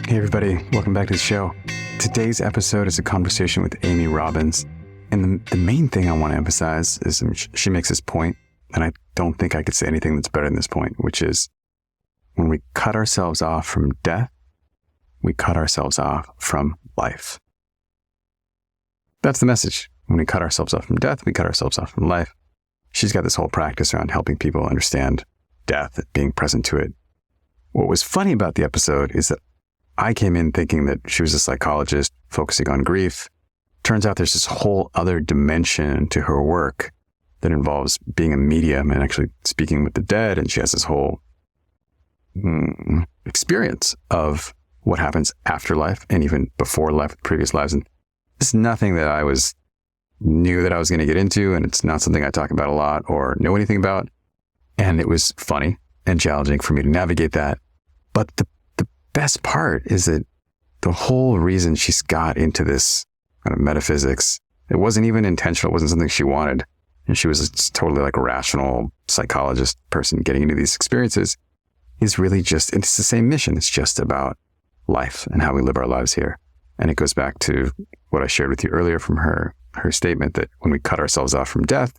Hey everybody, welcome back to the show. Today's episode is a conversation with Amy Robbins. And the main thing I want to emphasize is she makes this point, and I don't think I could say anything that's better than this point, which is when we cut ourselves off from death, we cut ourselves off from life. That's the message. When we cut ourselves off from death, we cut ourselves off from life. She's got this whole practice around helping people understand death, being present to it. What was funny about the episode is that I came in thinking that she was a psychologist focusing on grief. Turns out there's this whole other dimension to her work that involves being a medium and actually speaking with the dead. And she has this whole experience of what happens after life and even before life, previous lives. And it's nothing that I knew that I was going to get into. And it's not something I talk about a lot or know anything about. And it was funny and challenging for me to navigate that. But the best part is that the whole reason she's got into this kind of metaphysics, it wasn't even intentional. It wasn't something she wanted. And she was totally like a rational psychologist person getting into these experiences. Is really just, it's the same mission. It's just about life and how we live our lives here. And it goes back to what I shared with you earlier from her statement that when we cut ourselves off from death,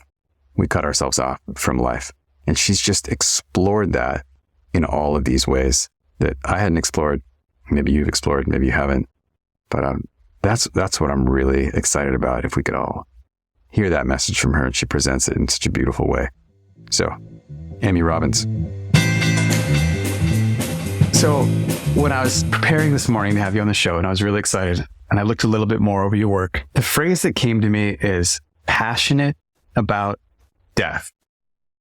we cut ourselves off from life. And she's just explored that in all of these ways that I hadn't explored. Maybe you've explored, maybe you haven't. But that's what I'm really excited about, if we could all hear that message from her, and she presents it in such a beautiful way. So, Amy Robbins. So when I was preparing this morning to have you on the show, and I was really excited, and I looked a little bit more over your work, the phrase that came to me is passionate about death.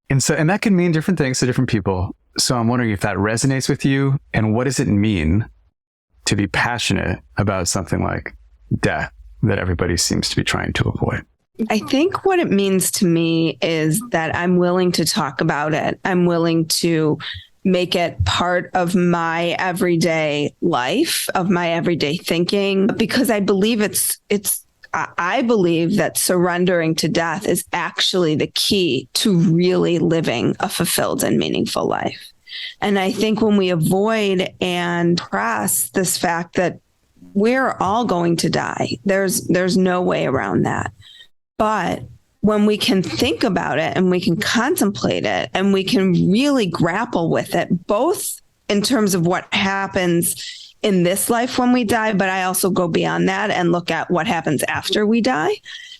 And that can mean different things to different people. So I'm wondering if that resonates with you, and what does it mean to be passionate about something like death that everybody seems to be trying to avoid? I think what it means to me is that I'm willing to talk about it. I'm willing to make it part of my everyday life, of my everyday thinking, because I believe I believe that surrendering to death is actually the key to really living a fulfilled and meaningful life. And I think when we avoid and press this fact that we're all going to die, there's no way around that. But when we can think about it and we can contemplate it and we can really grapple with it, both in terms of what happens in this life when we die, but I also go beyond that and look at what happens after we die.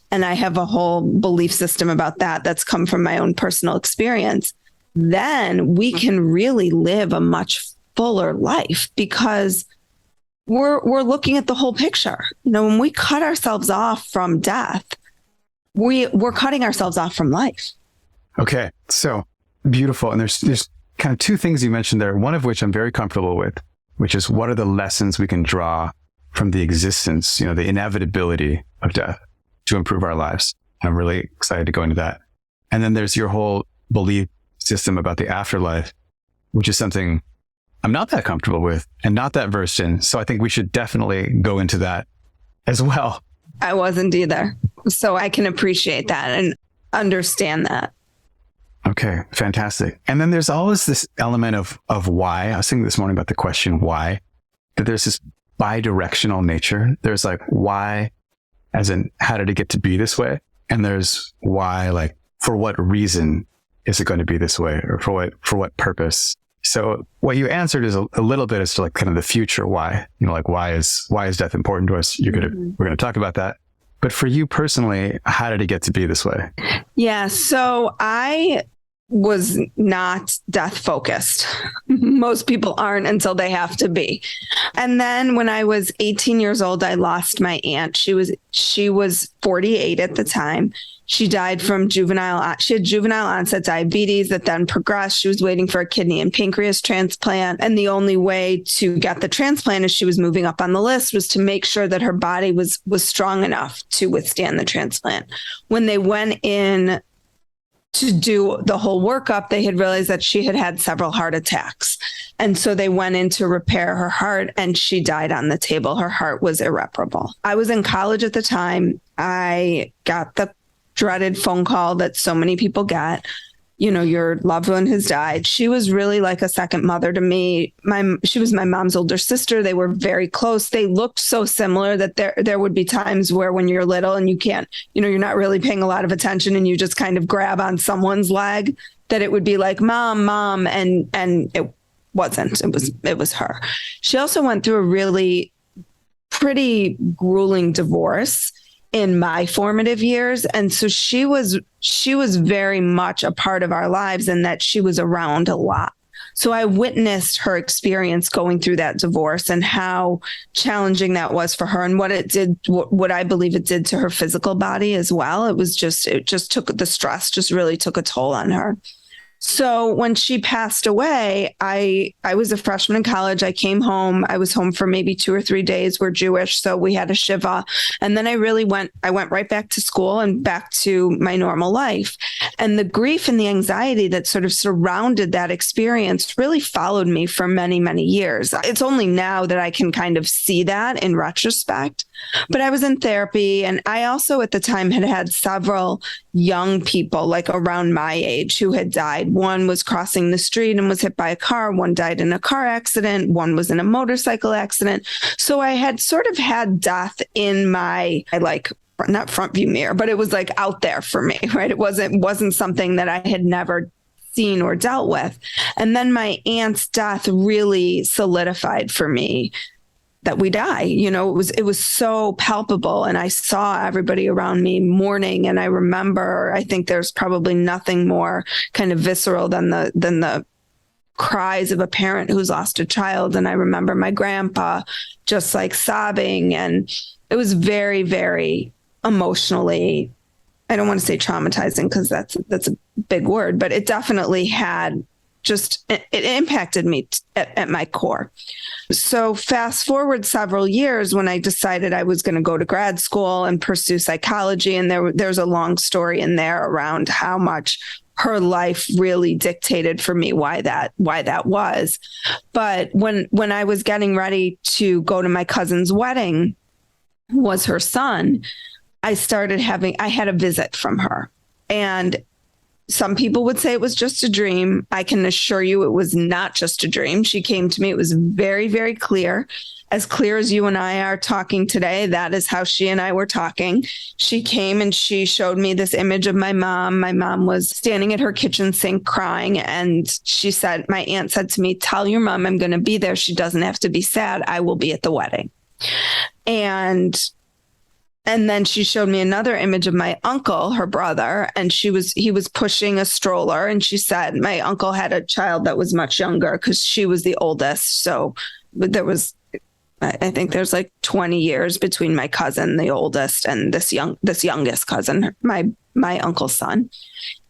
And I have a whole belief system about that that's come from my own personal experience. Then we can really live a much fuller life because we're looking at the whole picture. You know, when we cut ourselves off from death, we're cutting ourselves off from life. Okay, so beautiful. And there's kind of two things you mentioned there, one of which I'm very comfortable with, which is what are the lessons we can draw from the existence, the inevitability of death to improve our lives. I'm really excited to go into that. And then there's your whole belief system about the afterlife, which is something I'm not that comfortable with and not that versed in. So I think we should definitely go into that as well. I wasn't either. So I can appreciate that and understand that. Okay, fantastic. And then there's always this element of why. I was thinking this morning about the question why, that there's this bi-directional nature. There's like why, as in how did it get to be this way? And there's why, like for what reason is it going to be this way, or for what purpose? So what you answered is a little bit as to like kind of the future why. Like why is death important to us? We're going to talk about that. But for you personally, how did it get to be this way? Yeah, so I was not death focused. Most people aren't until they have to be. And then when I was 18 years old, I lost my aunt. She was 48 at the time. She died from juvenile onset diabetes that then progressed. She was waiting for a kidney and pancreas transplant. And the only way to get the transplant as she was moving up on the list was to make sure that her body was strong enough to withstand the transplant. When they went in to do the whole workup, they had realized that she had had several heart attacks. And so they went in to repair her heart and she died on the table. Her heart was irreparable. I was in college at the time. I got the dreaded phone call that so many people get. your loved one has died. She was really like a second mother to me. She was my mom's older sister. They were very close. They looked so similar that there would be times where when you're little and you can't, you're not really paying a lot of attention and you just kind of grab on someone's leg, that it would be like, mom. And it wasn't, it was her. She also went through a really pretty grueling divorce in my formative years. And so she was very much a part of our lives, and that she was around a lot. So I witnessed her experience going through that divorce and how challenging that was for her, and what it did, what I believe it did to her physical body as well. It just took, the stress just really took a toll on her. So when she passed away, I was a freshman in college. I came home. I was home for maybe 2 or 3 days. We're Jewish, so we had a shiva. And then I went right back to school and back to my normal life. And the grief and the anxiety that sort of surrounded that experience really followed me for many, many years. It's only now that I can kind of see that in retrospect. But I was in therapy, and I also at the time had several young people like around my age who had died. One was crossing the street and was hit by a car. One died in a car accident. One was in a motorcycle accident. So I had sort of had death in my, not front view mirror, but it was like out there for me, right? It wasn't something that I had never seen or dealt with. And then my aunt's death really solidified for me that we die. It was so palpable, and I saw everybody around me mourning. And I think there's probably nothing more kind of visceral than the cries of a parent who's lost a child. And I remember my grandpa just like sobbing, and it was very, very emotionally, I don't want to say traumatizing because that's a big word, but it definitely had it impacted me at my core. So fast forward several years when I decided I was going to go to grad school and pursue psychology. And there's a long story in there around how much her life really dictated for me why that was. But when I was getting ready to go to my cousin's wedding, who was her son, I had a visit from her. And some people would say it was just a dream. I can assure you it was not just a dream. She came to me. It was very, very clear, as clear as you and I are talking today. That is how she and I were talking. She came and she showed me this image of my mom. My mom was standing at her kitchen sink crying. And my aunt said to me, "Tell your mom I'm going to be there. She doesn't have to be sad. I will be at the wedding." And then she showed me another image of my uncle, her brother, and he was pushing a stroller. And she said my uncle had a child that was much younger because she was the oldest. So I think there's like 20 years between my cousin, the oldest, and this youngest cousin, my uncle's son.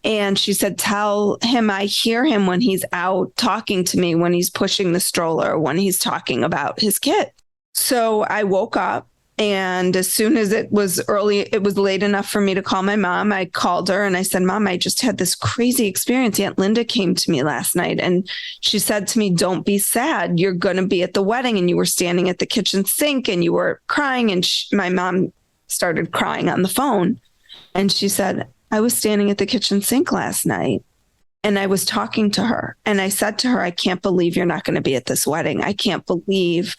And she said, "Tell him I hear him when he's out talking to me, when he's pushing the stroller, when he's talking about his kid." So I woke up. And as soon as it was late enough for me to call my mom, I called her and I said, "Mom, I just had this crazy experience. Aunt Linda came to me last night and she said to me, 'Don't be sad. You're going to be at the wedding.' And you were standing at the kitchen sink and you were crying." And my mom started crying on the phone. And she said, "I was standing at the kitchen sink last night and I was talking to her. And I said to her, 'I can't believe you're not going to be at this wedding. I can't believe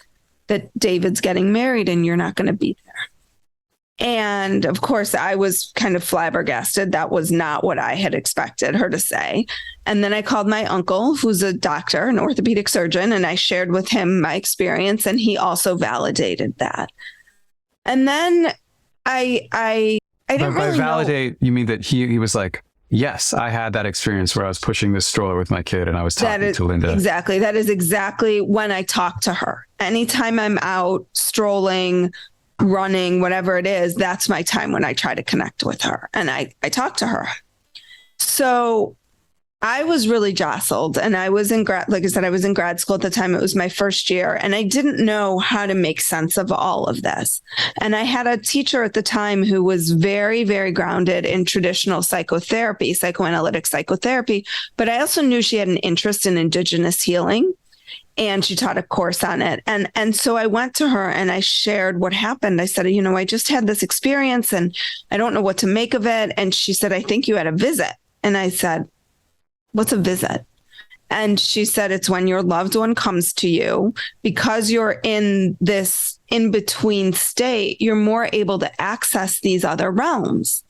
that David's getting married and you're not going to be there.'" And of course, I was kind of flabbergasted. That was not what I had expected her to say. And then I called my uncle, who's a doctor, an orthopedic surgeon, and I shared with him my experience, and he also validated that. And then I didn't really validate, you mean that he was like, "Yes, I had that experience where I was pushing this stroller with my kid and I was talking to Linda." Exactly. That is exactly when I talk to her. Anytime I'm out strolling, running, whatever it is, that's my time when I try to connect with her. And I talk to her. So I was really jostled, and I was like I said, I was in grad school at the time. It was my first year, and I didn't know how to make sense of all of this. And I had a teacher at the time who was very, very grounded in traditional psychotherapy, psychoanalytic psychotherapy, but I also knew she had an interest in indigenous healing, and she taught a course on it. And so I went to her and I shared what happened. I said, "I just had this experience and I don't know what to make of it." And she said, "I think you had a visit." And I said, what's a visit? And she said, it's when your loved one comes to you because you're in this in-between state, you're more able to access these other realms.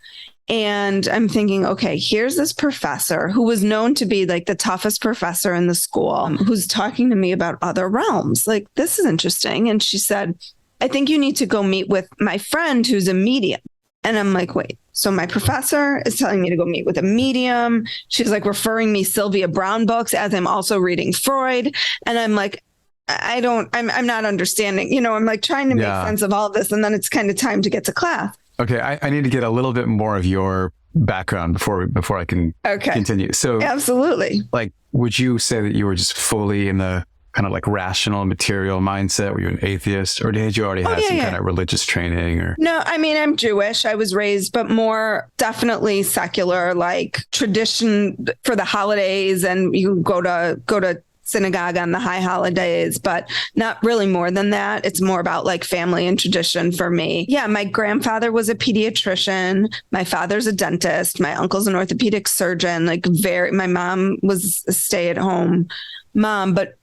And I'm thinking, okay, here's this professor who was known to be like the toughest professor in the school, who's talking to me about other realms. Like, this is interesting. And she said, I think you need to go meet with my friend who's a medium. And I'm like, wait, so my professor is telling me to go meet with a medium. She's like referring me Sylvia Browne books as I'm also reading Freud. And I'm like, I'm not understanding, I'm like trying to make sense of all of this. And then it's kind of time to get to class. Okay. I need to get a little bit more of your background before I can continue. So absolutely. Like, would you say that you were just fully in the kind of like rational material mindset? Were you an atheist, or did you already have some kind of religious training? Or no, I mean, I'm Jewish. I was raised, but more definitely secular, like tradition for the holidays, and you go to synagogue on the high holidays, but not really more than that. It's more about like family and tradition for me. Yeah, my grandfather was a pediatrician. My father's a dentist. My uncle's an orthopedic surgeon. My mom was a stay-at-home mom, but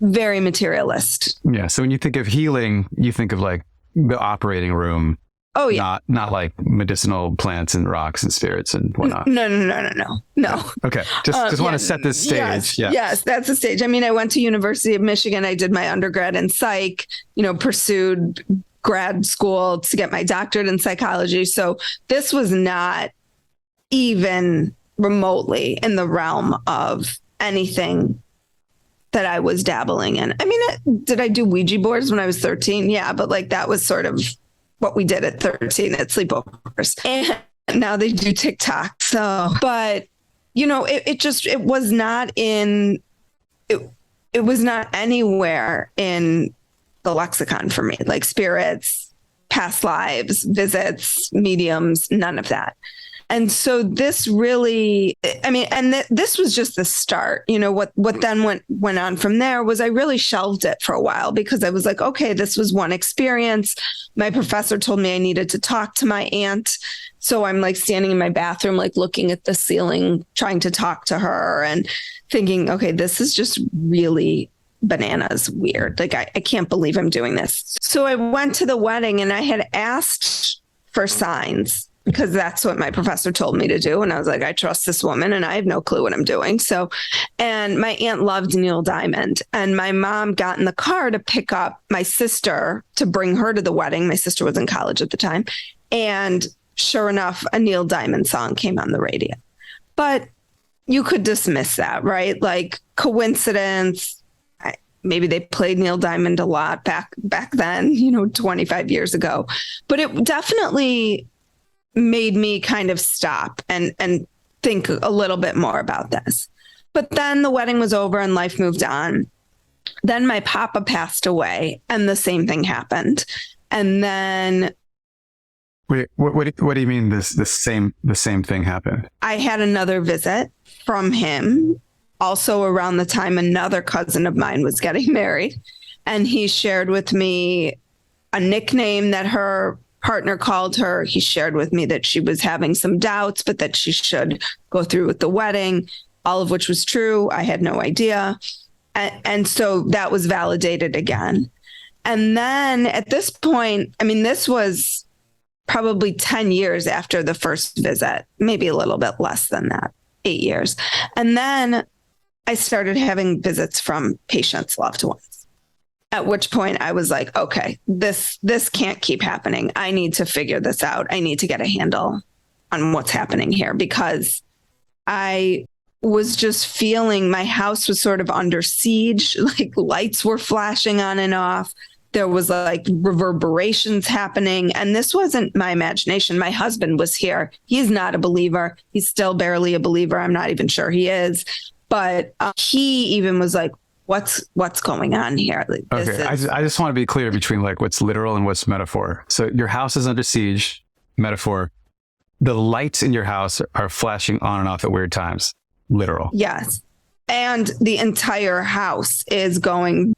very materialist. Yeah. So when you think of healing, you think of like the operating room. Oh yeah. Not like medicinal plants and rocks and spirits and whatnot. No. Okay. Just want to set this stage. Yes, that's the stage. I mean, I went to University of Michigan. I did my undergrad in psych, pursued grad school to get my doctorate in psychology. So this was not even remotely in the realm of anything that I was dabbling in. I mean, did I do Ouija boards when I was 13? Yeah, but like that was sort of what we did at 13 at sleepovers. And now they do TikTok. So, but it was not anywhere in the lexicon for me, like spirits, past lives, visits, mediums, none of that. And so this really, this was just the start. What then went on from there was I really shelved it for a while because I was like, okay, this was one experience. My professor told me I needed to talk to my aunt. So I'm like standing in my bathroom, like looking at the ceiling, trying to talk to her and thinking, okay, this is just really bananas weird. Like, I can't believe I'm doing this. So I went to the wedding and I had asked for signs, because that's what my professor told me to do. And I was like, I trust this woman and I have no clue what I'm doing. So, and my aunt loved Neil Diamond, and my mom got in the car to pick up my sister to bring her to the wedding. My sister was in college at the time. And sure enough, a Neil Diamond song came on the radio. But you could dismiss that, right? Like coincidence. Maybe they played Neil Diamond a lot back then, 25 years ago. But it definitely made me kind of stop and think a little bit more about this. But then the wedding was over and life moved on. Then my papa passed away and the same thing happened. And then wait, what do you mean the same thing happened? I had another visit from him also around the time another cousin of mine was getting married, and he shared with me a nickname that her partner called her. He shared with me that she was having some doubts, but that she should go through with the wedding, all of which was true. I had no idea. And so that was validated again. And then at this point, this was probably 10 years after the first visit, maybe a little bit less than that, 8 years. And then I started having visits from patients' loved ones. At which point I was like, okay, this can't keep happening. I need to figure this out. I need to get a handle on what's happening here, because I was just feeling my house was sort of under siege. Like lights were flashing on and off. There was like reverberations happening. And this wasn't my imagination. My husband was here. He's not a believer. He's still barely a believer. I'm not even sure he is. But he even was like, what's going on here? Like, okay. I just want to be clear between like what's literal and what's metaphor. So your house is under siege, metaphor. The lights in your house are flashing on and off at weird times, literal. Yes. And the entire house is going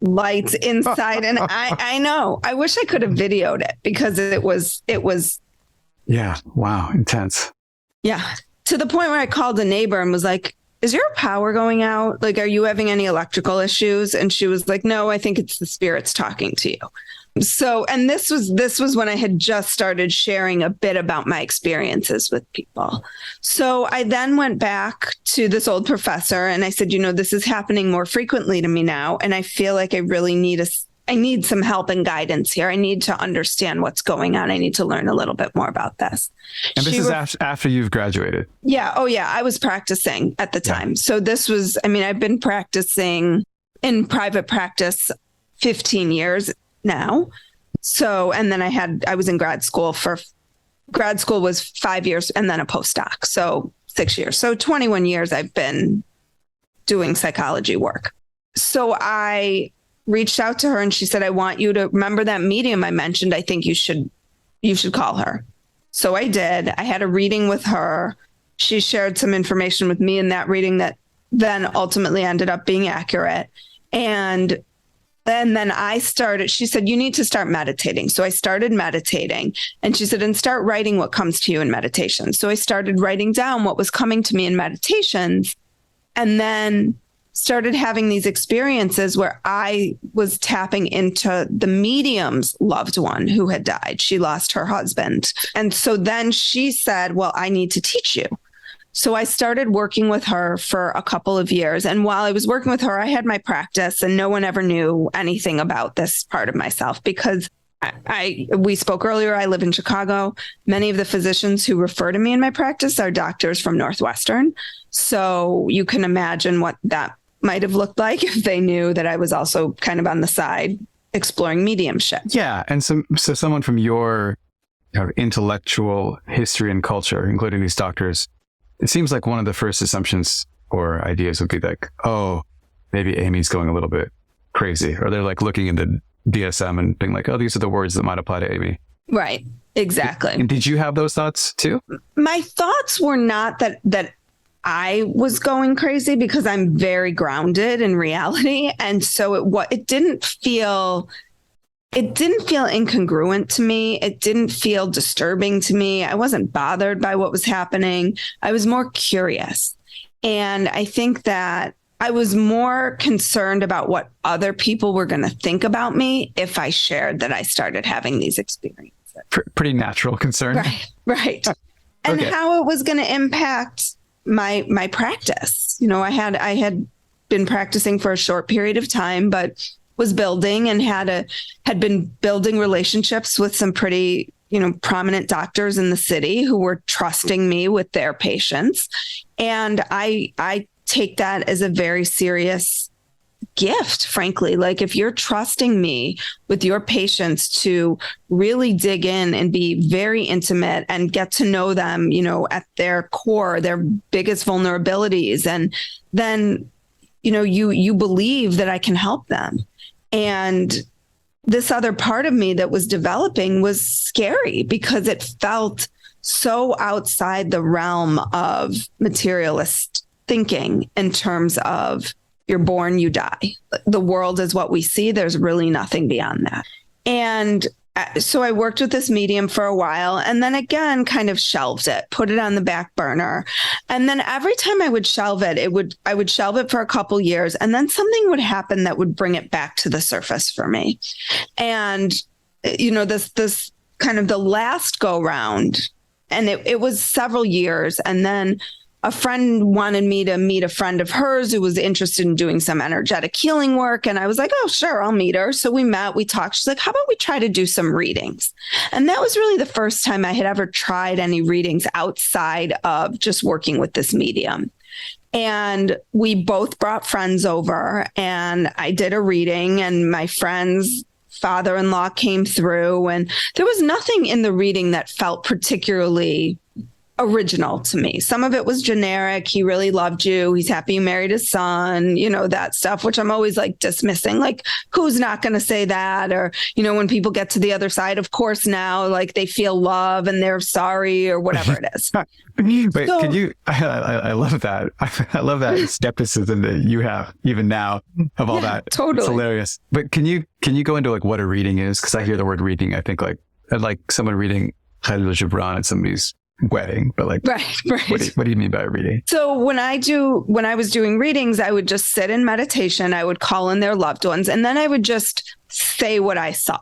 lights inside. And I know, I wish I could have videoed it because it was. Yeah. Wow. Intense. Yeah. to the point where I called a neighbor and was like, is your power going out? Like, are you having any electrical issues? And she was like, no, I think it's the spirits talking to you. So, and this was when I had just started sharing a bit about my experiences with people. So I then went back to this old professor and I said, this is happening more frequently to me now. And I feel like I really I need some help and guidance here. I need to understand what's going on. I need to learn a little bit more about this. And this is after you've graduated. Yeah. Oh yeah. I was practicing at the time. So this was, I've been practicing in private practice 15 years now. So, and then I was in grad school was 5 years and then a postdoc. So 6 years. So 21 years I've been doing psychology work. So I reached out to her and she said, I want you to remember that medium I mentioned. I think you should call her. So I did. I had a reading with her. She shared some information with me in that reading that then ultimately ended up being accurate. And then she said, you need to start meditating. So I started meditating and she said, and start writing what comes to you in meditation. So I started writing down what was coming to me in meditations and then started having these experiences where I was tapping into the medium's loved one who had died. She lost her husband. And so then she said, well, I need to teach you. So I started working with her for a couple of years. And while I was working with her, I had my practice and no one ever knew anything about this part of myself because we spoke earlier, I live in Chicago. Many of the physicians who refer to me in my practice are doctors from Northwestern. So you can imagine what that might have looked like if they knew that I was also kind of on the side exploring mediumship. Yeah. And so someone from your intellectual history and culture, including these doctors, it seems like one of the first assumptions or ideas would be like, oh, maybe Amy's going a little bit crazy. Or they're like looking into DSM and being like, oh, these are the words that might apply to Amy. Right. Exactly. And did you have those thoughts too? My thoughts were not that I was going crazy because I'm very grounded in reality. And so it didn't feel incongruent to me. It didn't feel disturbing to me. I wasn't bothered by what was happening. I was more curious. And I think that I was more concerned about what other people were going to think about me if I shared that I started having these experiences. Pretty natural concern. Right. And how it was going to impact my practice. I had been practicing for a short period of time, but was building and had been building relationships with some pretty, prominent doctors in the city who were trusting me with their patients. And I take that as a very serious gift, frankly. Like if you're trusting me with your patients to really dig in and be very intimate and get to know them, at their core, their biggest vulnerabilities. And then, you believe that I can help them. And this other part of me that was developing was scary because it felt so outside the realm of materialist thinking in terms of you're born, you die. The world is what we see. There's really nothing beyond that. And so I worked with this medium for a while and then again, kind of shelved it, put it on the back burner. And then every time I would shelve it, I would shelve it for a couple years and then something would happen that would bring it back to the surface for me. And, this kind of the last go round, and it was several years. And then a friend wanted me to meet a friend of hers who was interested in doing some energetic healing work. And I was like, oh, sure, I'll meet her. So we met, we talked. She's like, how about we try to do some readings? And that was really the first time I had ever tried any readings outside of just working with this medium. And we both brought friends over and I did a reading and my friend's father-in-law came through and there was nothing in the reading that felt particularly original to me. Some of it was generic. He really loved you. He's happy you married his son, that stuff, which I'm always like dismissing, like who's not going to say that? Or, when people get to the other side, of course, now like they feel love and they're sorry or whatever it is. Wait, so, I love that. I love that skepticism that you have even now of all that. Totally. It's hilarious. But can you go into like what a reading is? Cause I hear the word reading. I think like someone reading Khalil Gibran at somebody's wedding, but like, right. what do you mean by reading? So when I was doing readings, I would just sit in meditation. I would call in their loved ones, and then I would just say what I saw.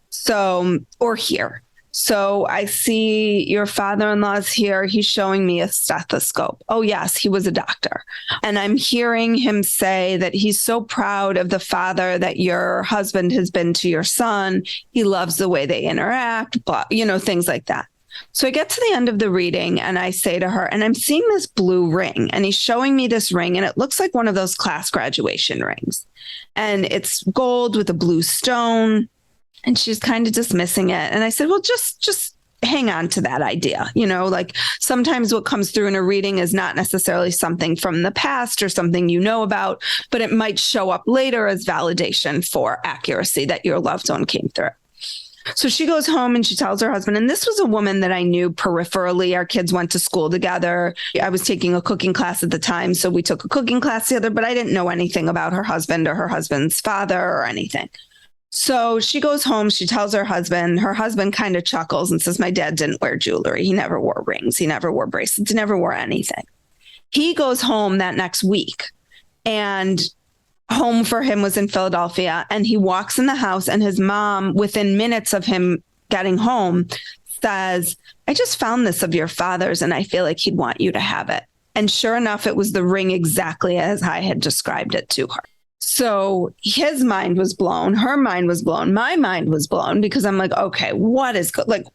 So, or hear. So I see your father-in-law's here. He's showing me a stethoscope. Oh, yes, he was a doctor. And I'm hearing him say that he's so proud of the father that your husband has been to your son. He loves the way they interact, but, things like that. So I get to the end of the reading and I say to her, and I'm seeing this blue ring, and he's showing me this ring, and it looks like one of those class graduation rings. And it's gold with a blue stone. And she's kind of dismissing it. And I said, well, just hang on to that idea. Like sometimes what comes through in a reading is not necessarily something from the past or something you know about, but it might show up later as validation for accuracy that your loved one came through. So she goes home and she tells her husband, and this was a woman that I knew peripherally. Our kids went to school together. I was taking a cooking class at the time. So we took a cooking class together, but I didn't know anything about her husband or her husband's father or anything. So she goes home, she tells her husband kind of chuckles and says, my dad didn't wear jewelry. He never wore rings. He never wore bracelets. He never wore anything. He goes home that next week, and home for him was in Philadelphia. And he walks in the house, and his mom, within minutes of him getting home, says, I just found this of your father's, and I feel like he'd want you to have it. And sure enough, it was the ring exactly as I had described it to her. So his mind was blown, her mind was blown, my mind was blown, because I'm like, okay,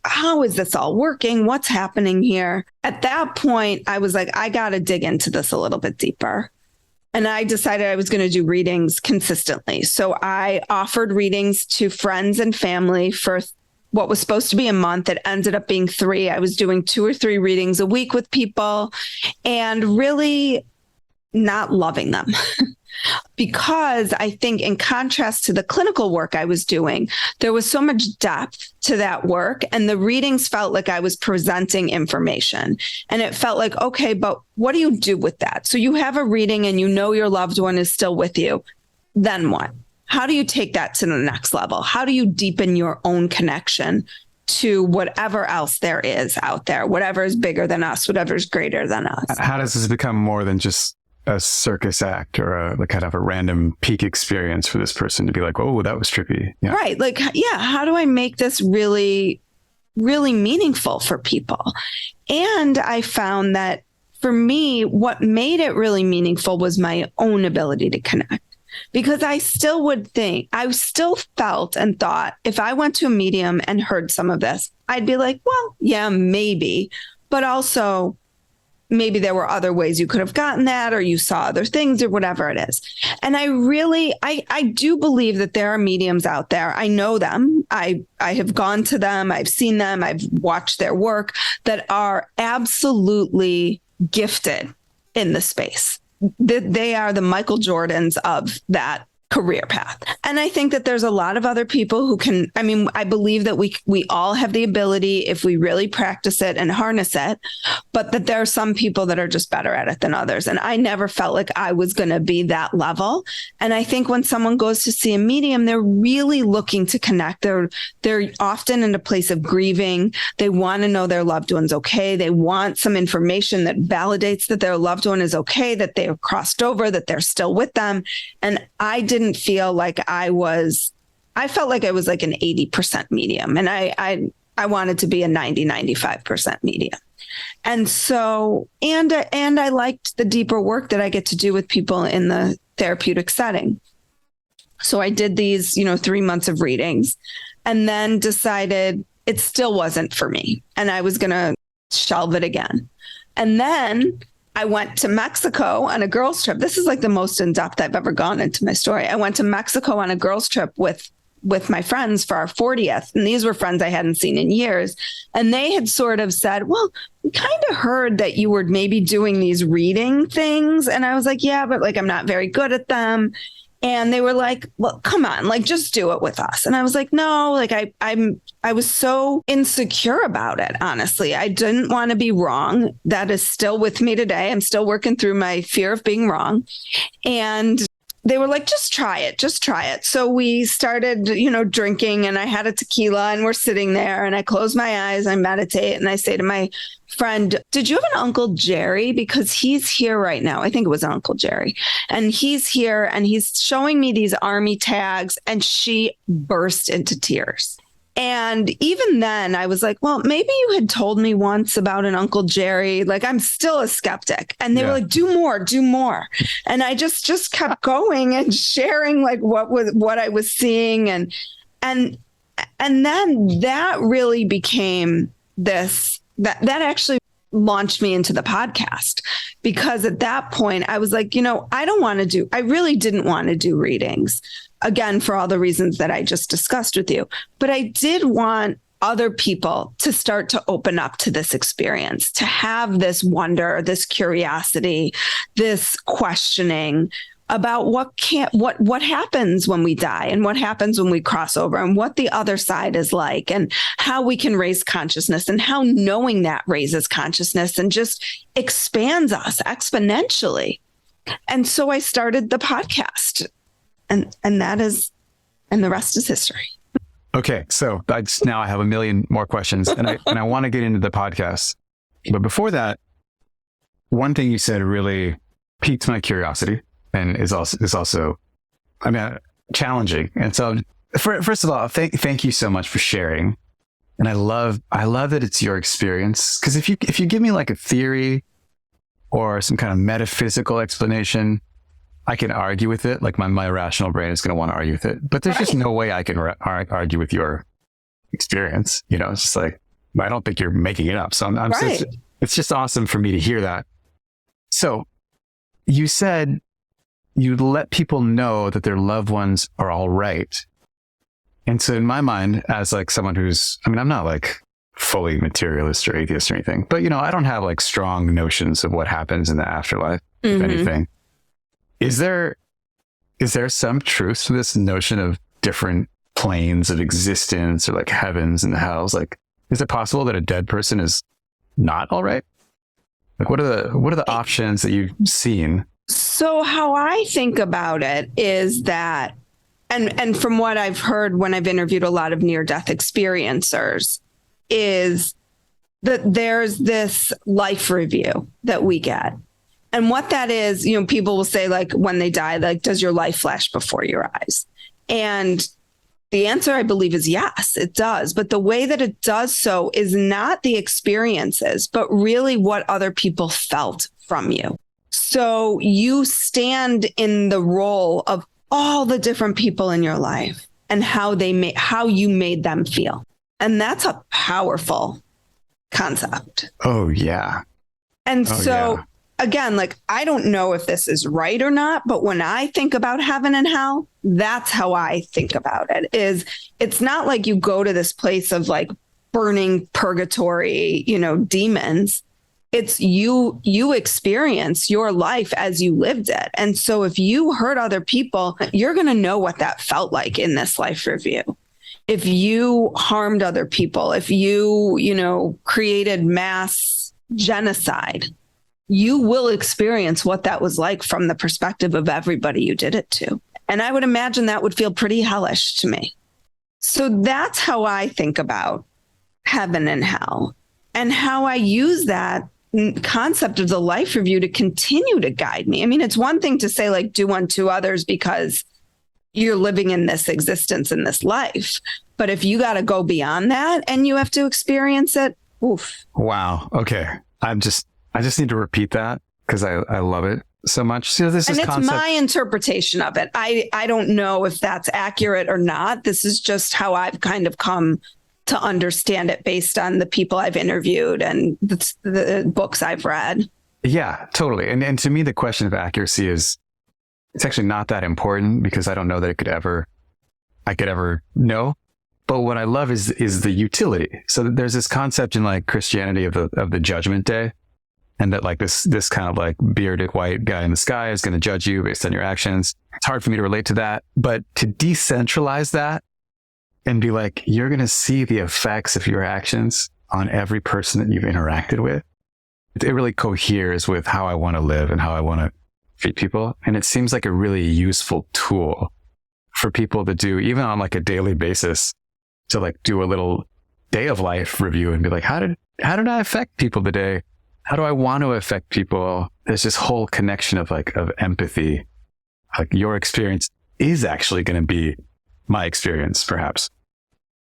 how is this all working? What's happening here? At that point, I was like, I got to dig into this a little bit deeper. And I decided I was going to do readings consistently. So I offered readings to friends and family for what was supposed to be a month. It ended up being 3. I was doing 2 or 3 readings a week with people and really not loving them. Because I think in contrast to the clinical work I was doing, there was so much depth to that work, and the readings felt like I was presenting information. And it felt like, okay, but what do you do with that? So you have a reading and your loved one is still with you. Then what? How do you take that to the next level? How do you deepen your own connection to whatever else there is out there, whatever is bigger than us, whatever is greater than us? How does this become more than just a circus act or a kind of a random peak experience for this person to be like, oh, that was trippy. Yeah. Right. Like, yeah, how do I make this really, really meaningful for people? And I found that for me, what made it really meaningful was my own ability to connect. Because I still felt and thought if I went to a medium and heard some of this, I'd be like, well, yeah, maybe, but also maybe there were other ways you could have gotten that, or you saw other things or whatever it is. And I do believe that there are mediums out there. I know them. I have gone to them. I've seen them. I've watched their work that are absolutely gifted in the space. They are the Michael Jordans of that career path. And I think that there's a lot of other people who can, I believe that we all have the ability if we really practice it and harness it, but that there are some people that are just better at it than others. And I never felt like I was going to be that level. And I think when someone goes to see a medium, they're really looking to connect. They're often in a place of grieving. They want to know their loved one's okay. They want some information that validates that their loved one is okay, that they have crossed over, that they're still with them. And I didn't feel like I felt like I was like an 80% medium, and I wanted to be a 95% medium. And so, and I liked the deeper work that I get to do with people in the therapeutic setting. So I did these, 3 months of readings, and then decided it still wasn't for me, and I was going to shelve it again. And then I went to Mexico on a girls' trip. This is like the most in-depth I've ever gone into my story. I went to Mexico on a girls' trip with my friends for our 40th. And these were friends I hadn't seen in years. And they had sort of said, well, we kind of heard that you were maybe doing these reading things. And I was like, yeah, but like, I'm not very good at them. And they were like, well, come on, like, just do it with us. And I was like, no, like I was so insecure about it. Honestly, I didn't want to be wrong. That is still with me today. I'm still working through my fear of being wrong. And they were like, just try it, just try it. So we started, drinking, and I had a tequila, and we're sitting there, and I close my eyes, I meditate, and I say to my friend, did you have an Uncle Jerry? Because he's here right now. I think it was Uncle Jerry. And he's here, and he's showing me these army tags, and she burst into tears. And even then I was like, well, maybe you had told me once about an Uncle Jerry. Like, I'm still a skeptic. And they were like, do more. And I just kept going and sharing like what I was seeing. And then that really became this, that actually launched me into the podcast, because at that point I was like, I really didn't want to do readings. Again, for all the reasons that I just discussed with you. But I did want other people to start to open up to this experience, to have this wonder, this curiosity, this questioning about what happens when we die, and what happens when we cross over, and what the other side is like, and how we can raise consciousness, and how knowing that raises consciousness and just expands us exponentially. And so I started the podcast. And the rest is history. Okay. So now I have a million more questions, and I want to get into the podcast. But before that, one thing you said really piqued my curiosity, and is also, challenging. And so first of all, thank you so much for sharing. And I love that it's your experience. Because if you give me like a theory or some kind of metaphysical explanation, I can argue with it. Like my rational brain is going to want to argue with it, but there's just no way I can argue with your experience. It's just like, I don't think you're making it up. So it's just awesome for me to hear that. So you said you let people know that their loved ones are all right. And so in my mind, as like someone who's, I'm not like fully materialist or atheist or anything, but I don't have like strong notions of what happens in the afterlife, if anything. Is there some truth to this notion of different planes of existence, or like heavens and hells? Like, is it possible that a dead person is not all right? Like, what are the options that you've seen? So how I think about it is that, and from what I've heard when I've interviewed a lot of near-death experiencers, is that there's this life review that we get. And what that is, people will say, like, when they die, like, does your life flash before your eyes? And the answer, I believe, is yes, it does. But the way that it does so is not the experiences, but really what other people felt from you. So you stand in the role of all the different people in your life and how you made them feel. And that's a powerful concept. Oh, yeah. And again, like, I don't know if this is right or not, but when I think about heaven and hell, that's how I think about it. It's not like you go to this place of like burning purgatory, demons. It's you experience your life as you lived it. And so if you hurt other people, you're going to know what that felt like in this life review. If you harmed other people, if you, created mass genocide, you will experience what that was like from the perspective of everybody you did it to. And I would imagine that would feel pretty hellish to me. So that's how I think about heaven and hell, and how I use that concept of the life review to continue to guide me. It's one thing to say, like, do unto others because you're living in this existence in this life. But if you got to go beyond that and you have to experience it, oof. Wow. Okay. I just need to repeat that because I love it so much. So this is my interpretation of it. I don't know if that's accurate or not. This is just how I've kind of come to understand it based on the people I've interviewed and the books I've read. Yeah, totally. And to me, the question of accuracy it's actually not that important, because I don't know that I could ever know. But what I love is the utility. So there's this concept in like Christianity of the judgment day, and that like this kind of like bearded white guy in the sky is going to judge you based on your actions. It's hard for me to relate to that, but to decentralize that and be like, you're going to see the effects of your actions on every person that you've interacted with. It really coheres with how I want to live and how I want to treat people. And it seems like a really useful tool for people to do, even on like a daily basis, to like do a little day of life review and be like, how did I affect people today? How do I want to affect people? There's this whole connection of empathy. Like your experience is actually going to be my experience, perhaps.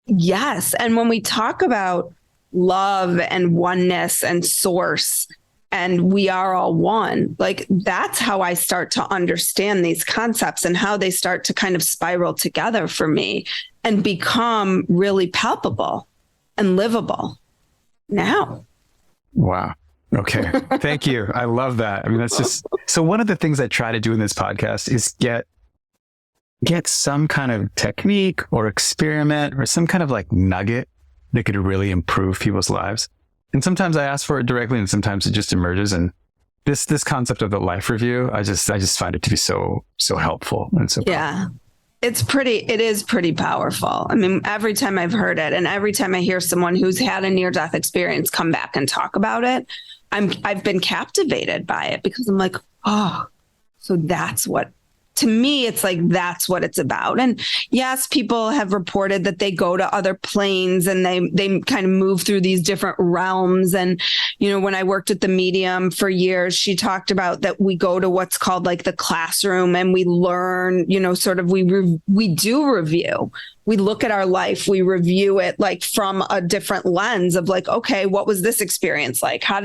Yes. And when we talk about love and oneness and source, and we are all one, like that's how I start to understand these concepts and how they start to kind of spiral together for me and become really palpable and livable now. Wow. Okay. Thank you. I love that. I mean, that's just, so one of the things I try to do in this podcast is get some kind of technique or experiment or some kind of like nugget that could really improve people's lives. And sometimes I ask for it directly and sometimes it just emerges. And this concept of the life review, I just find it to be so helpful and so powerful. Yeah. It is pretty powerful. I mean, every time I've heard it and every time I hear someone who's had a near-death experience come back and talk about it, I've been captivated by it because I'm like, oh, so that's what, to me, it's like, that's what it's about. And yes, people have reported that they go to other planes and they kind of move through these different realms. And, you know, when I worked at the Medium for years, she talked about that we go to what's called like the classroom and we learn, you know, sort of we do review. We look at our life, we review it like from a different lens of like, okay, what was this experience like? How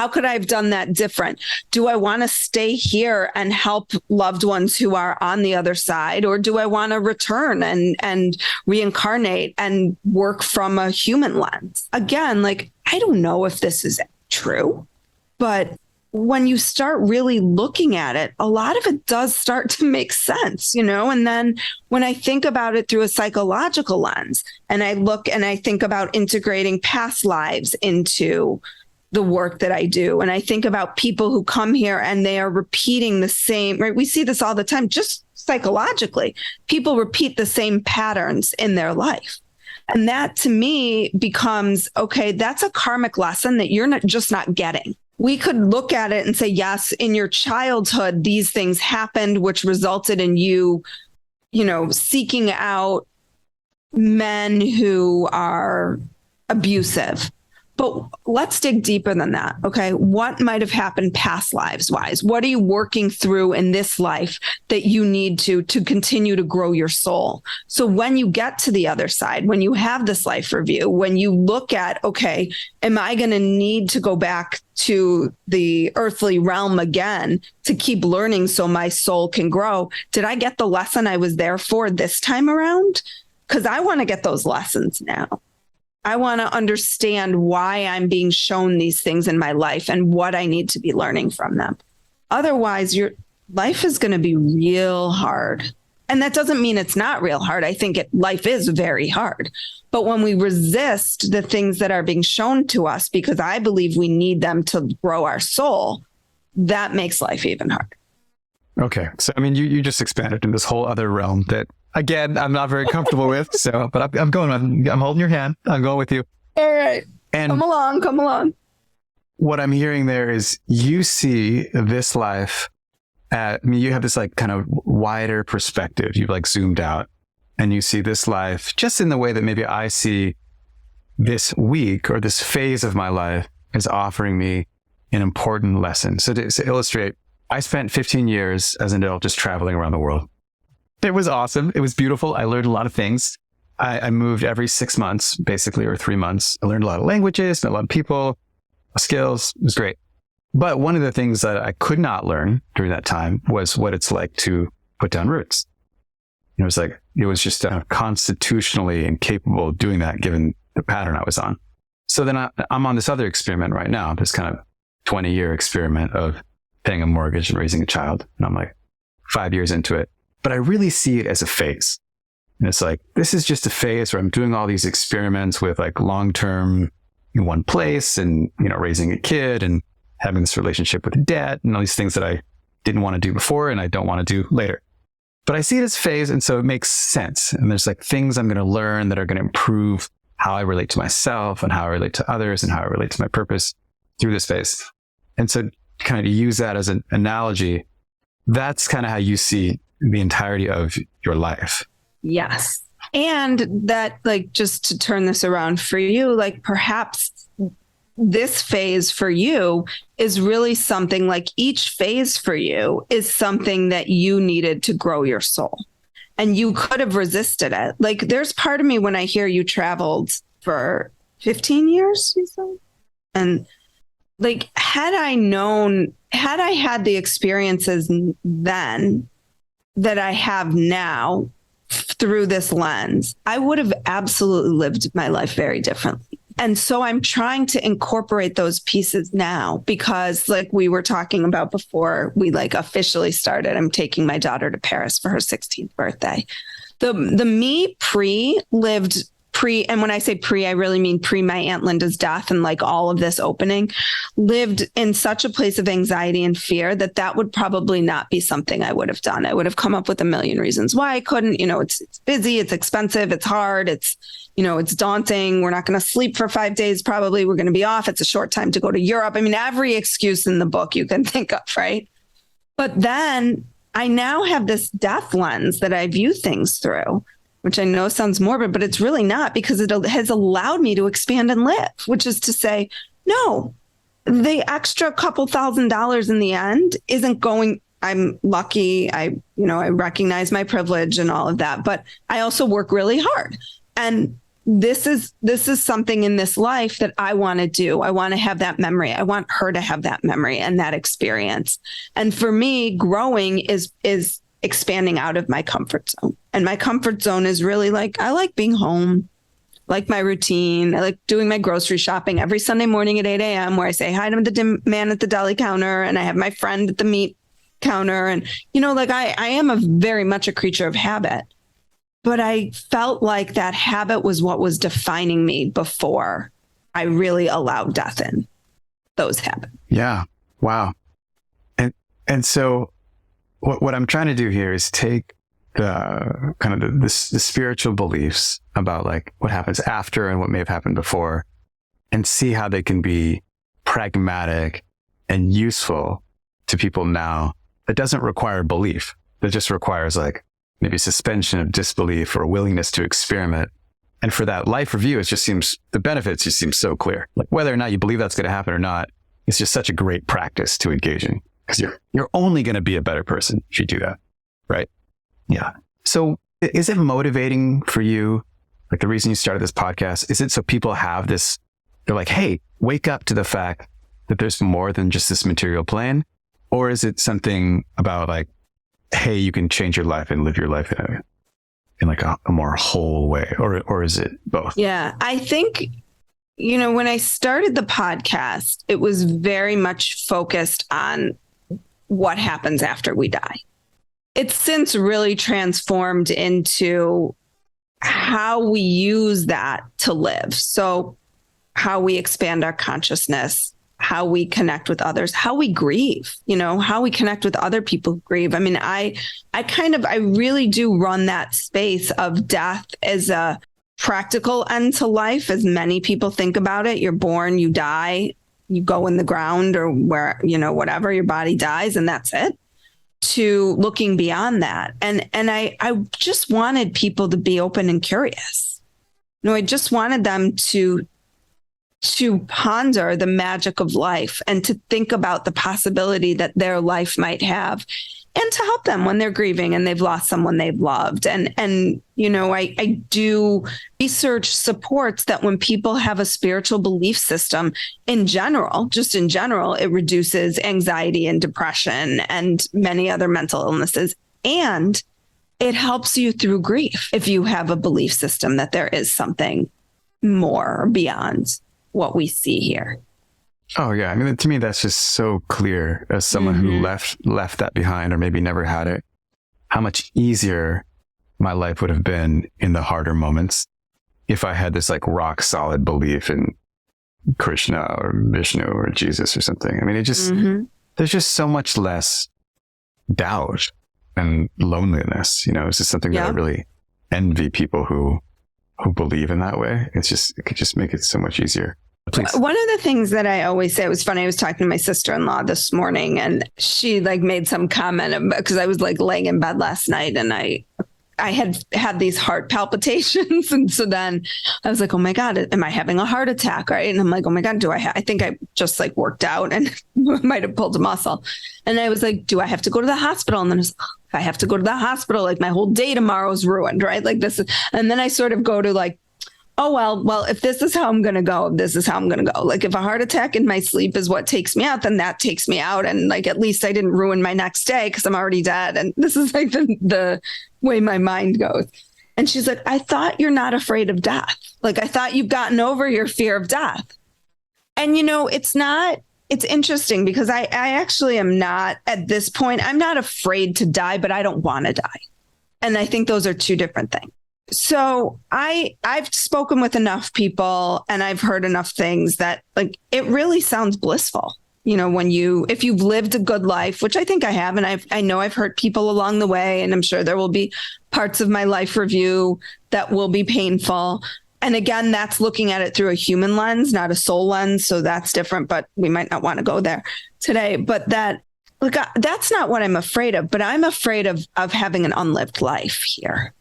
could I have done that different? Do I want to stay here and help loved ones who are on the other side? Or do I want to return and reincarnate and work from a human lens? Again, like, I don't know if this is true, but when you start really looking at it, a lot of it does start to make sense, you know? And then when I think about it through a psychological lens and I look and I think about integrating past lives into the work that I do, and I think about people who come here and they are repeating the same, right? We see this all the time, just psychologically. People repeat the same patterns in their life. And that to me becomes, okay, that's a karmic lesson that you're just not getting. We could look at it and say, yes, in your childhood, these things happened, which resulted in you, you know, seeking out men who are abusive. But let's dig deeper than that. Okay. What might have happened past lives wise? What are you working through in this life that you need to continue to grow your soul? So when you get to the other side, when you have this life review, when you look at, okay, am I going to need to go back to the earthly realm again to keep learning so my soul can grow? Did I get the lesson I was there for this time around? Because I want to get those lessons now. I want to understand why I'm being shown these things in my life and what I need to be learning from them. Otherwise, your life is going to be real hard. And that doesn't mean it's not real hard. I think life is very hard. But when we resist the things that are being shown to us, because I believe we need them to grow our soul, that makes life even harder. Okay. So, I mean, you just expanded in this whole other realm that, again, I'm not very comfortable with. So, but I'm holding your hand. I'm going with you. All right. And come along. What I'm hearing there is you see this life you have this like kind of wider perspective. You've like zoomed out and you see this life just in the way that maybe I see this week or this phase of my life is offering me an important lesson. So to illustrate, I spent 15 years as an adult just traveling around the world. It was awesome. It was beautiful. I learned a lot of things. I moved every 6 months, basically, or 3 months. I learned a lot of languages, met a lot of people, skills. It was great. But one of the things that I could not learn during that time was what it's like to put down roots. It was just constitutionally incapable of doing that given the pattern I was on. So then I'm on this other experiment right now, this kind of 20-year experiment of paying a mortgage and raising a child. And I'm like 5 years into it. But I really see it as a phase. And it's like, this is just a phase where I'm doing all these experiments with like long-term in one place and, you know, raising a kid and having this relationship with debt and all these things that I didn't want to do before and I don't want to do later. But I see it as phase. And so it makes sense. And there's like things I'm going to learn that are going to improve how I relate to myself and how I relate to others and how I relate to my purpose through this phase. And so kind of to use that as an analogy, that's kind of how you see the entirety of your life. Yes. And that, like, just to turn this around for you, like perhaps this phase for you is really something, like each phase for you is something that you needed to grow your soul. And you could have resisted it. Like, there's part of me when I hear you traveled for 15 years, you said? And like, had I had the experiences then that I have now through this lens, I would have absolutely lived my life very differently. And so I'm trying to incorporate those pieces now because, like we were talking about before we like officially started, I'm taking my daughter to Paris for her 16th birthday. The me lived pre, and when I say pre, I really mean pre my Aunt Linda's death and like all of this opening, lived in such a place of anxiety and fear that would probably not be something I would have done. I would have come up with a million reasons why I couldn't. It's busy, it's expensive, it's hard, it's daunting. We're not going to sleep for 5 days. Probably we're going to be off. It's a short time to go to Europe. I mean, every excuse in the book you can think of, right? But then I now have this death lens that I view things through, which I know sounds morbid, but it's really not, because it has allowed me to expand and live, which is to say, no, the extra couple $1,000s in the end isn't going. I'm lucky. I recognize my privilege and all of that, but I also work really hard. And this is something in this life that I want to do. I want to have that memory. I want her to have that memory and that experience. And for me, growing is expanding out of my comfort zone. And my comfort zone is really like, I like being home, like my routine. I like doing my grocery shopping every Sunday morning at 8 a.m. where I say hi to the man at the deli counter and I have my friend at the meat counter. And, I am very much a creature of habit. But I felt like that habit was what was defining me before I really allowed death in those habits. Yeah. Wow. And so what I'm trying to do here is take the kind of the spiritual beliefs about like what happens after and what may have happened before, and see how they can be pragmatic and useful to people now. That doesn't require belief. That just requires like maybe suspension of disbelief or willingness to experiment. And for that life review, the benefits just seem so clear. Like whether or not you believe that's going to happen or not, it's just such a great practice to engage in, because you're only going to be a better person if you do that. Right? Yeah. So is it motivating for you? Like the reason you started this podcast, is it so people have this, they're like, hey, wake up to the fact that there's more than just this material plane? Or is it something about like, hey, you can change your life and live your life in like a more whole way? Or is it both? Yeah, I think, when I started the podcast, it was very much focused on what happens after we die. It's since really transformed into how we use that to live. So how we expand our consciousness, how we connect with others, how we grieve, how we connect with other people who grieve. I mean, I really do run that space of death as a practical end to life, as many people think about it. You're born, you die, you go in the ground or where, whatever, your body dies and that's it, to looking beyond that. And I just wanted people to be open and curious. I just wanted them to ponder the magic of life and to think about the possibility that their life might have, and to help them when they're grieving and they've lost someone they've loved. And I do research supports that when people have a spiritual belief system in general, it reduces anxiety and depression and many other mental illnesses. And it helps you through grief if you have a belief system that there is something more beyond what we see here. Oh yeah. I mean, to me, that's just so clear as someone who left that behind or maybe never had it, how much easier my life would have been in the harder moments if I had this like rock solid belief in Krishna or Vishnu or Jesus or something. I mean, there's just so much less doubt and loneliness, it's just something that I really envy people who believe in that way. It could just make it so much easier. Please. One of the things that I always say, it was funny. I was talking to my sister-in-law this morning and she like made some comment because I was like laying in bed last night and I had these heart palpitations. And so then I was like, oh my God, am I having a heart attack? Right. And I'm like, oh my God, I think I just like worked out and might have pulled a muscle. And I was like, do I have to go to the hospital? And then if I have to go to the hospital, like my whole day tomorrow is ruined. Right. Like this is, and then I sort of go to like, oh, well, if this is how I'm going to go, this is how I'm going to go. Like if a heart attack in my sleep is what takes me out, then that takes me out. And like, at least I didn't ruin my next day because I'm already dead. And this is like the way my mind goes. And she's like, I thought you're not afraid of death. Like, I thought you've gotten over your fear of death. And, it's interesting because I actually am not at this point. I'm not afraid to die, but I don't want to die. And I think those are two different things. So I've spoken with enough people and I've heard enough things that like, it really sounds blissful. If you've lived a good life, which I think I have, and I know I've hurt people along the way, and I'm sure there will be parts of my life review that will be painful. And again, that's looking at it through a human lens, not a soul lens. So that's different, but we might not want to go there today. But that's not what I'm afraid of, but I'm afraid of having an unlived life here.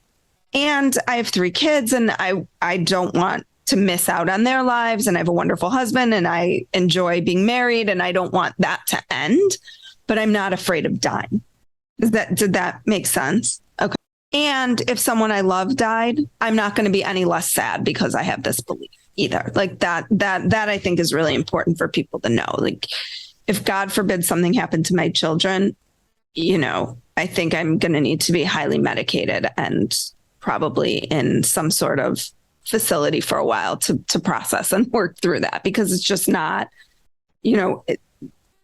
And I have 3 kids and I don't want to miss out on their lives. And I have a wonderful husband and I enjoy being married and I don't want that to end, but I'm not afraid of dying. Did that make sense? Okay. And if someone I love died, I'm not going to be any less sad because I have this belief either. Like that I think is really important for people to know. Like if God forbid something happened to my children, I think I'm going to need to be highly medicated and probably in some sort of facility for a while to process and work through that, because it's just not,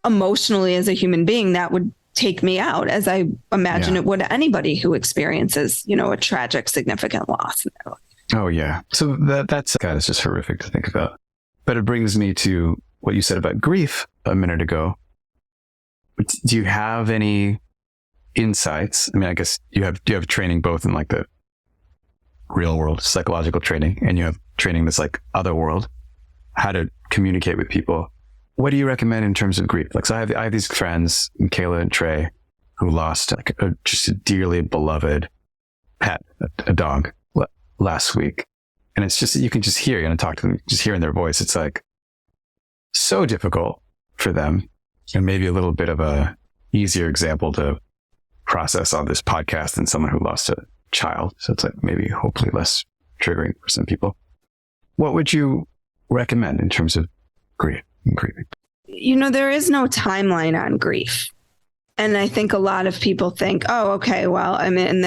emotionally as a human being, that would take me out, as I imagine it would anybody who experiences, a tragic, significant loss in their life. Oh, yeah. So that's God, it's just horrific to think about. But it brings me to what you said about grief a minute ago. Do you have any insights? I mean, I guess you have training both in like the real world psychological training and you have training that's like other world, how to communicate with people. What do you recommend in terms of grief? Like, so I have these friends, Kayla and Trey, who lost just a dearly beloved pet, a dog last week. And it's just, you can just hear, talk to them, just hearing their voice. It's like so difficult for them, and maybe a little bit of a easier example to process on this podcast than someone who lost a child. So it's like maybe hopefully less triggering for some people. What would you recommend in terms of grief and grieving? There is no timeline on grief. And I think a lot of people think, oh, okay, well, I mean,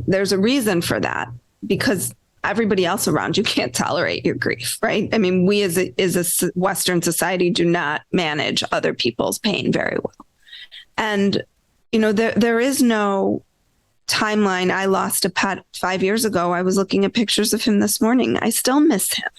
there's a reason for that, because everybody else around you can't tolerate your grief, right? I mean, we as a Western society do not manage other people's pain very well. And, there is no timeline. I lost a pet 5 years ago. I was looking at pictures of him this morning. I still miss him.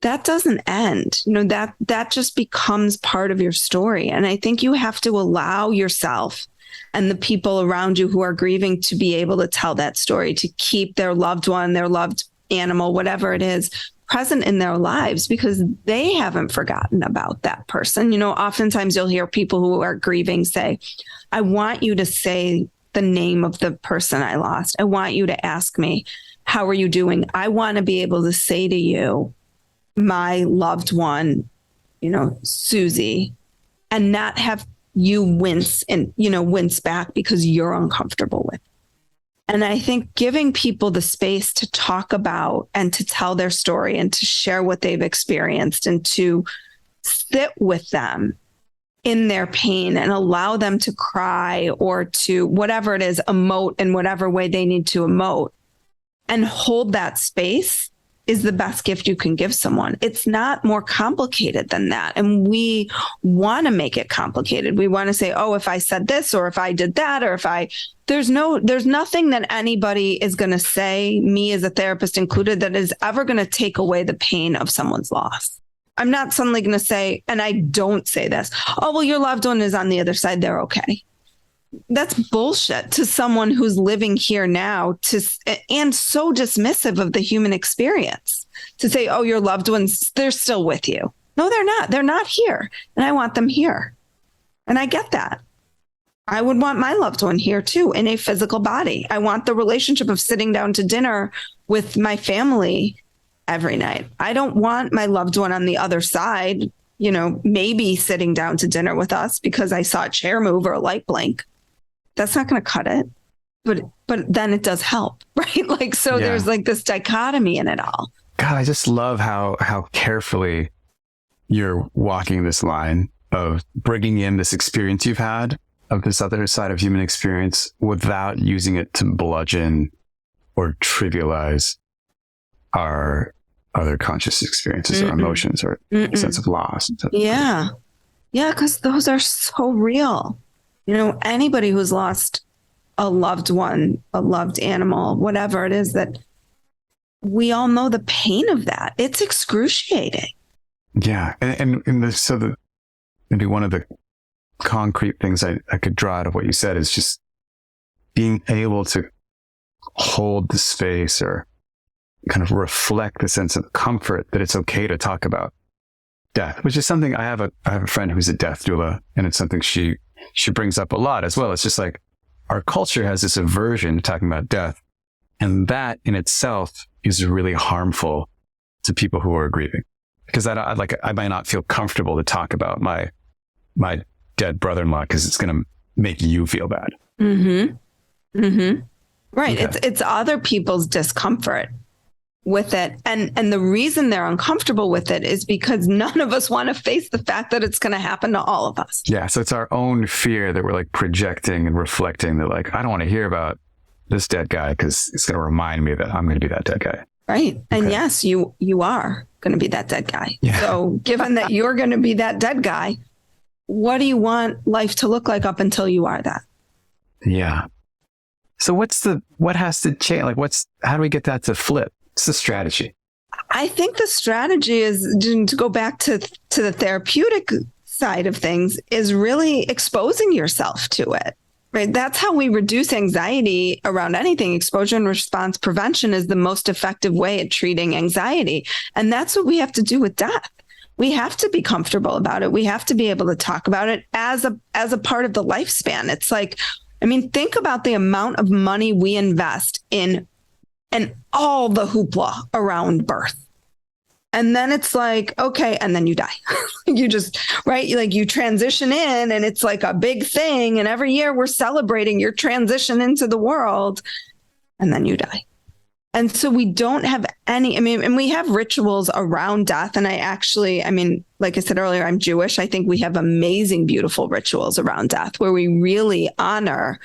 That doesn't end. That just becomes part of your story. And I think you have to allow yourself and the people around you who are grieving to be able to tell that story, to keep their loved one, their loved animal, whatever it is, present in their lives, because they haven't forgotten about that person. Oftentimes you'll hear people who are grieving say, I want you to say the name of the person I lost. I want you to ask me, how are you doing? I want to be able to say to you, my loved one, Susie, and not have you wince back because you're uncomfortable with it. And I think giving people the space to talk about and to tell their story and to share what they've experienced and to sit with them in their pain and allow them to cry or to whatever it is, emote in whatever way they need to emote, and hold that space is the best gift you can give someone. It's not more complicated than that. And we want to make it complicated. We want to say, oh, if I said this, or if I did that, or there's nothing that anybody is going to say, me as a therapist included, that is ever going to take away the pain of someone's loss. I'm not suddenly going to say, and I don't say this, oh, well, your loved one is on the other side, they're okay. That's bullshit to someone who's living here now and so dismissive of the human experience. to say, oh, your loved ones, they're still with you. No, they're not. They're not here. And I want them here. And I get that. I would want my loved one here too, in a physical body. I want the relationship of sitting down to dinner with my family every night. I don't want my loved one on the other side, maybe sitting down to dinner with us because I saw a chair move or a light blink. That's not going to cut it. But then it does help, right? There's this dichotomy in it all. God, I just love how carefully you're walking this line of bringing in this experience you've had of this other side of human experience without using it to bludgeon or trivialize our other conscious experiences or emotions or sense of loss. Yeah. Yeah, because those are so real. Anybody who's lost a loved one, a loved animal, whatever it is, that we all know the pain of that. It's excruciating. Yeah. So maybe one of the concrete things I could draw out of what you said is just being able to hold the space or kind of reflect the sense of comfort that it's okay to talk about death, which is something I have a friend who's a death doula, and it's something she brings up a lot as well. It's just like our culture has this aversion to talking about death, and that in itself is really harmful to people who are grieving, because I might not feel comfortable to talk about my dead brother-in-law because it's going to make you feel bad. Mm-hmm. Mm-hmm. Right. Okay. It's other people's discomfort with it. And the reason they're uncomfortable with it is because none of us want to face the fact that it's going to happen to all of us. Yeah. So it's our own fear that we're projecting and reflecting that I don't want to hear about this dead guy because it's going to remind me that I'm going to be that dead guy. Right. And yes, you are going to be that dead guy. Yeah. So given that you're going to be that dead guy, what do you want life to look like up until you are that? Yeah. So what has to change? How do we get that to flip? What's the strategy? I think the strategy is to go back to the therapeutic side of things, is really exposing yourself to it, right? That's how we reduce anxiety around anything. Exposure and response prevention is the most effective way at treating anxiety. And that's what we have to do with death. We have to be comfortable about it. We have to be able to talk about it as a part of the lifespan. It's think about the amount of money we invest in and all the hoopla around birth. And then it's okay, and then you die. You just, right? You transition in and it's a big thing. And every year we're celebrating your transition into the world, and then you die. And so we don't have any, and we have rituals around death. And like I said earlier, I'm Jewish. I think we have amazing, beautiful rituals around death where we really honor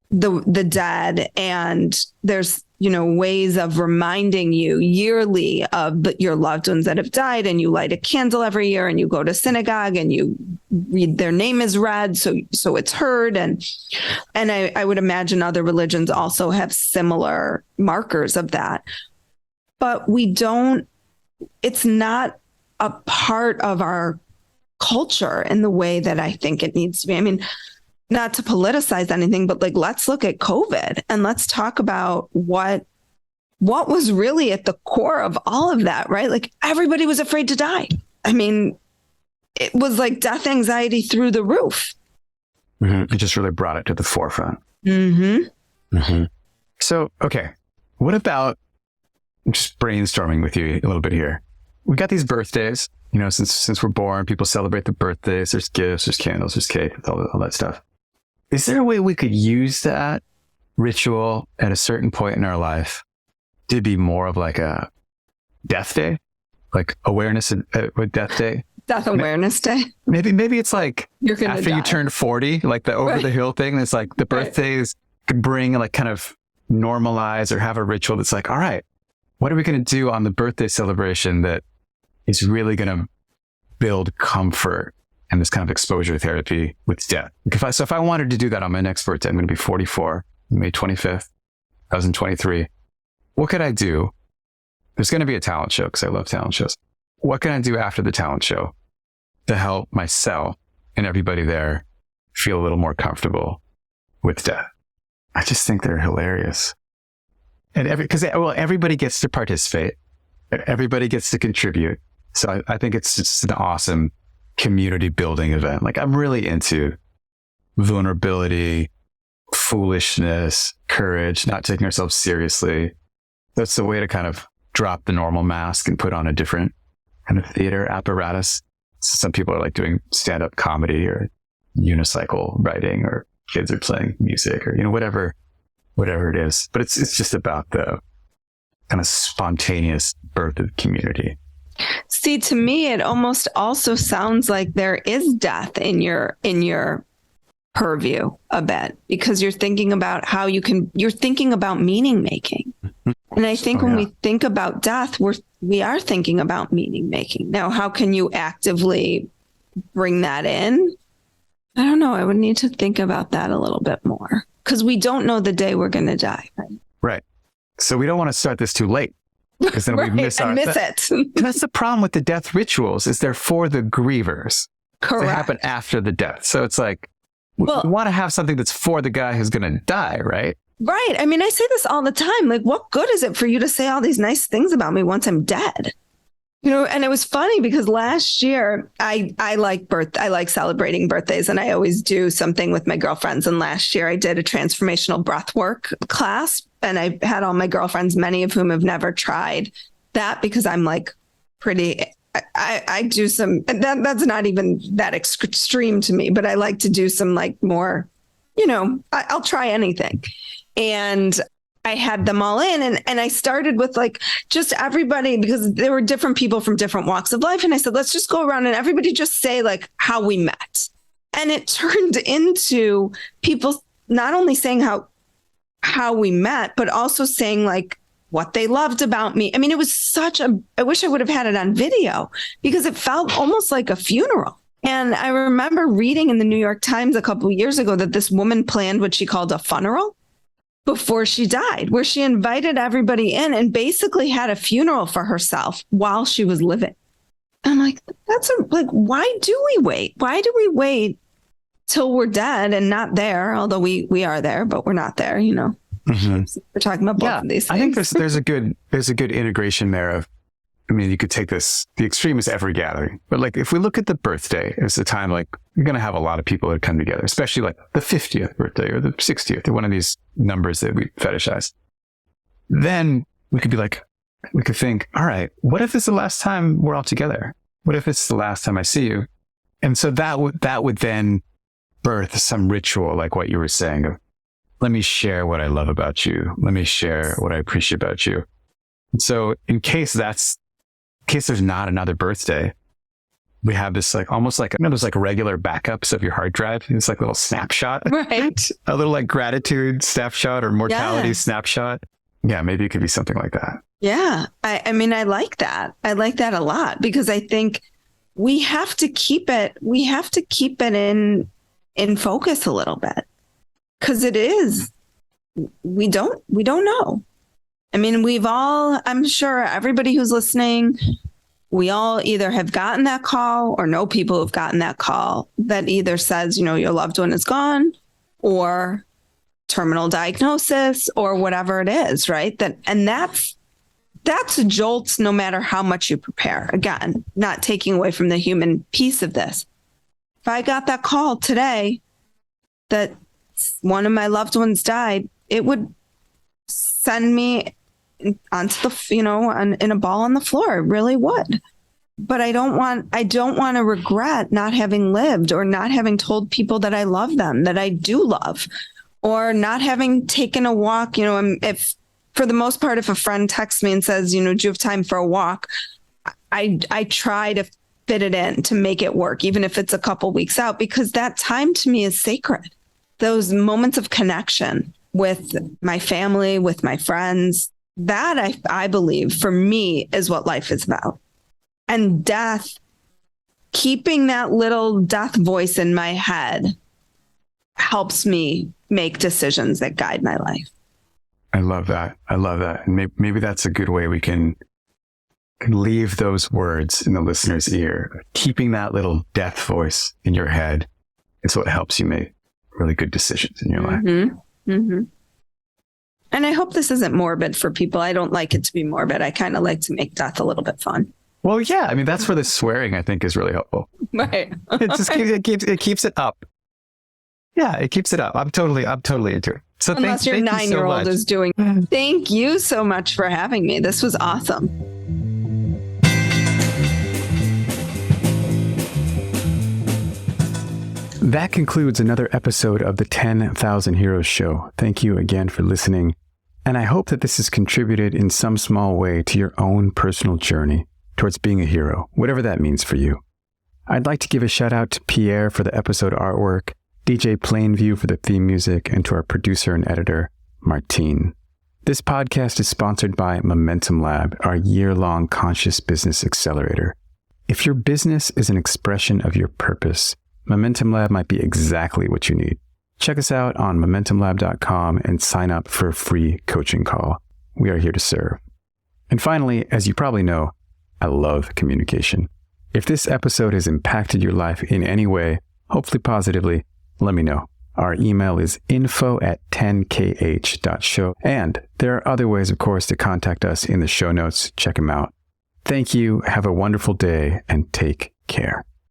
the dead. And there's, ways of reminding you yearly of your loved ones that have died, and you light a candle every year, and you go to synagogue and you read their name is read. So it's heard. And I would imagine other religions also have similar markers of that, but it's not a part of our culture in the way that I think it needs to be. Not to politicize anything, but let's look at COVID and let's talk about what was really at the core of all of that, right? Everybody was afraid to die. It was death anxiety through the roof. Mm-hmm. It just really brought it to the forefront. Mm-hmm. Mm-hmm. So, okay. What about just brainstorming with you a little bit here? We got these birthdays, since we're born, people celebrate the birthdays. There's gifts, there's candles, there's cake, all that stuff. Is there a way we could use that ritual at a certain point in our life to be more of a death day, awareness with death day? Death awareness day. Maybe it's you're gonna after die. You turn 40, the over the hill thing. It's the birthdays could bring kind of normalize or have a ritual that's all right, what are we going to do on the birthday celebration that is really going to build comfort and this kind of exposure therapy with death? If I wanted to do that on my next birthday, I'm going to be 44, May 25th, 2023. What could I do? There's going to be a talent show because I love talent shows. What can I do after the talent show to help myself and everybody there feel a little more comfortable with death? I just think they're hilarious. And everybody gets to participate. Everybody gets to contribute. So I think it's just an awesome community building event. Like I'm really into vulnerability, foolishness, courage, not taking ourselves seriously. That's the way to kind of drop the normal mask and put on a different kind of theater apparatus. So some people are like doing stand-up comedy or unicycle riding, or kids are playing music, or, whatever it is. But it's just about the kind of spontaneous birth of community. See, to me, it almost also sounds like there is death in your purview a bit, because you're thinking about you're thinking about meaning making. And I think when we think about death, we are thinking about meaning making. Now, how can you actively bring that in? I don't know. I would need to think about that a little bit more, because we don't know the day we're going to die. Right. So we don't want to start this too late, because then we miss it. And that's the problem with the death rituals, is they're for the grievers. Correct. They happen after the death. So it's like, we want to have something that's for the guy who's going to die, right? Right. I mean, I say this all the time. Like, what good is it for you to say all these nice things about me once I'm dead? And it was funny because last year I like celebrating birthdays, and I always do something with my girlfriends. And last year I did a transformational breathwork class, and I had all my girlfriends, many of whom have never tried that, because I'm like I do some, that's not even that extreme to me, but I like to do some like more, I'll try anything. And I had them all in, and I started with like just everybody, because there were different people from different walks of life. And I said, let's just go around and everybody just say like how we met. And it turned into people not only saying how we met, but also saying like what they loved about me. I mean, it was I wish I would have had it on video, because it felt almost like a funeral. And I remember reading in the New York Times a couple of years ago that this woman planned what she called a funeral before she died, where she invited everybody in and basically had a funeral for herself while she was living. I'm like, why do we wait? Why do we wait till we're dead and not there? Although we are there, but we're not there, Mm-hmm. We're talking about both of these things. I think there's a good integration there of, I mean, you could take this, the extreme is every gathering, but like if we look at the birthday as a time, like you're going to have a lot of people that come together, especially like the 50th birthday or the 60th or one of these numbers that we fetishize. Then we could think, all right, what if it's the last time we're all together? What if it's the last time I see you? And so that would then birth some ritual, like what you were saying of, let me share what I love about you. Let me share what I appreciate about you. And so in case there's not another birthday, we have this like almost like those like regular backups of your hard drive. It's like a little snapshot, right? A little like gratitude snapshot or mortality snapshot. Yeah, maybe it could be something like that. Yeah, I mean, I like that. I like that a lot, because I think we have to keep it. We have to keep it in focus a little bit, because it is. We don't know. I mean, I'm sure everybody who's listening, we all either have gotten that call or know people who've gotten that call that either says, your loved one is gone, or terminal diagnosis, or whatever it is, right? That's a jolt no matter how much you prepare. Again, not taking away from the human piece of this. If I got that call today that one of my loved ones died, it would send me onto the, in a ball on the floor. It really would. But I don't want to regret not having lived, or not having told people that I love them, that I do love, or not having taken a walk. If for the most part, if a friend texts me and says, do you have time for a walk? I try to fit it in to make it work, even if it's a couple weeks out, because that time to me is sacred. Those moments of connection with my family, with my friends, that I believe for me is what life is about. And death, keeping that little death voice in my head helps me make decisions that guide my life. I love that. And maybe that's a good way we can leave those words in the listener's ear. Keeping that little death voice in your head is what helps you make really good decisions in your life. Mm-hmm. Mm-hmm. And I hope this isn't morbid for people. I don't like it to be morbid. I kind of like to make death a little bit fun. Well, yeah. I mean, that's where the swearing, I think, is really helpful. Right. It keeps it up. Yeah, it keeps it up. I'm totally into it. So unless your 9-year-old is doing. Thank you so much for having me. This was awesome. That concludes another episode of the 10,000 Heroes Show. Thank you again for listening. And I hope that this has contributed in some small way to your own personal journey towards being a hero, whatever that means for you. I'd like to give a shout out to Pierre for the episode artwork, DJ Plainview for the theme music, and to our producer and editor, Martine. This podcast is sponsored by Momentum Lab, our year-long conscious business accelerator. If your business is an expression of your purpose, Momentum Lab might be exactly what you need. Check us out on momentumlab.com and sign up for a free coaching call. We are here to serve. And finally, as you probably know, I love communication. If this episode has impacted your life in any way, hopefully positively, let me know. Our email is info@10kh.show. And there are other ways, of course, to contact us in the show notes. Check them out. Thank you. Have a wonderful day and take care.